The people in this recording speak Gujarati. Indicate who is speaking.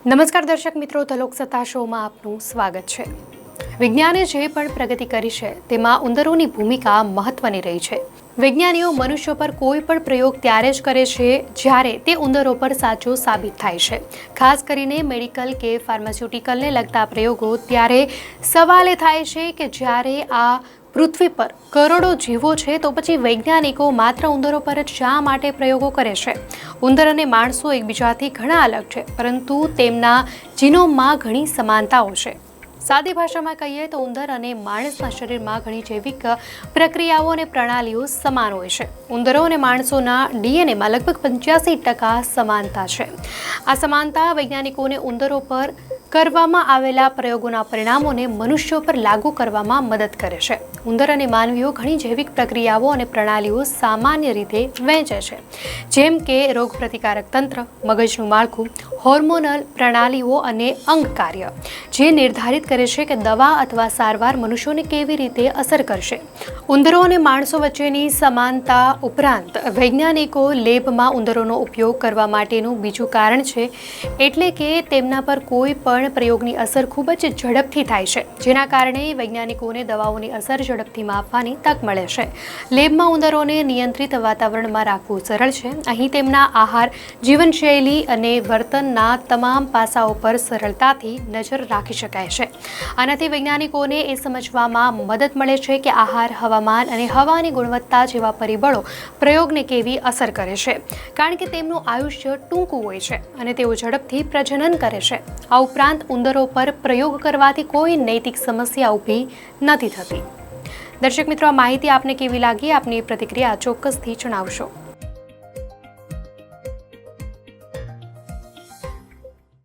Speaker 1: નમસ્કાર દર્શક મિત્રો, ધ લોકસત્તા શોમાં આપનું સ્વાગત છે। વિજ્ઞાને જે પણ પ્રગતિ કરી છે તેમાં ઉંદરોની ભૂમિકા મહત્વની રહી છે। વિજ્ઞાનીઓ મનુષ્યો પર કોઈ પણ પ્રયોગ ત્યારે જ કરે છે જ્યારે તે ઉંદરો પર સાચો સાબિત થાય છે। ખાસ કરીને મેડિકલ કે ફાર્માસ્યુટિકલને લગતા પ્રયોગો ત્યારે સવાલ એ થાય છે કે જ્યારે આ પૃથ્વી પર કરોડો જીવો છે તો પછી વૈજ્ઞાનિકો માત્ર ઉંદરો પર જ શા માટે પ્રયોગો કરે છે? ઉંદર અને માણસો એકબીજાથી ઘણા અલગ છે, પરંતુ તેમના જીનોમમાં ઘણી સમાનતાઓ છે। સાદી ભાષામાં કહીએ તો ઉંદર અને માણસના શરીરમાં ઘણી જૈવિક પ્રક્રિયાઓ અને પ્રણાલીઓ સમાન હોય છે। ઉંદરો અને માણસોના ડીએનએમાં લગભગ 85% સમાનતા છે। આ સમાનતા વૈજ્ઞાનિકોને ઉંદરો પર કરવામાં આવેલા પ્રયોગોના પરિણામોને મનુષ્યો પર લાગુ કરવામાં મદદ કરે છે। ઉંદર અને માનવીઓ ઘણી જૈવિક પ્રક્રિયાઓ અને પ્રણાલીઓ સામાન્ય રીતે વહેંચે છે, જેમ કે રોગપ્રતિકારક તંત્ર, મગજનું માળખું, હોર્મોનલ પ્રણાલીઓ અને અંગ કાર્ય, જે નિર્ધારિત કરે છે કે દવા અથવા સારવાર મનુષ્યોને કેવી રીતે અસર કરશે। ઉંદરો અને માણસો વચ્ચેની સમાનતા ઉપરાંત વૈજ્ઞાનિકો લેબમાં ઉંદરોનો ઉપયોગ કરવા માટેનું બીજું કારણ છે, એટલે કે તેમના પર કોઈ પણ પ્રયોગની અસર ખૂબ જ ઝડપથી થાય છે, જેના કારણે વૈજ્ઞાનિકોને દવાઓની અસર ઝડપથી માપવાની તક મળે છે। લેબમાં ઉંદરોને નિયંત્રિત વાતાવરણમાં રાખવું સરળ છે। અહીં તેમના આહાર, જીવનશૈલી અને વર્તનના તમામ પાસાઓ પર સરળતાથી નજર રાખી શકાય છે। આનાથી વૈજ્ઞાનિકોને એ સમજવામાં મદદ મળે છે કે આહાર, હવામાન અને હવાની ગુણવત્તા જેવા પરિબળો પ્રયોગને કેવી અસર કરે છે, કારણ કે તેમનું આયુષ્ય ટૂંકું હોય છે અને તેઓ ઝડપથી પ્રજનન કરે છે। આ ઉપરાંત ઉંદરો પર પ્રયોગ કરવાથી કોઈ નૈતિક સમસ્યા ઊભી નથી થતી। દર્શક મિત્રો, આ માહિતી આપને કેવી લાગી? આપની પ્રતિક્રિયા ચોક્કસથી જણાવશો।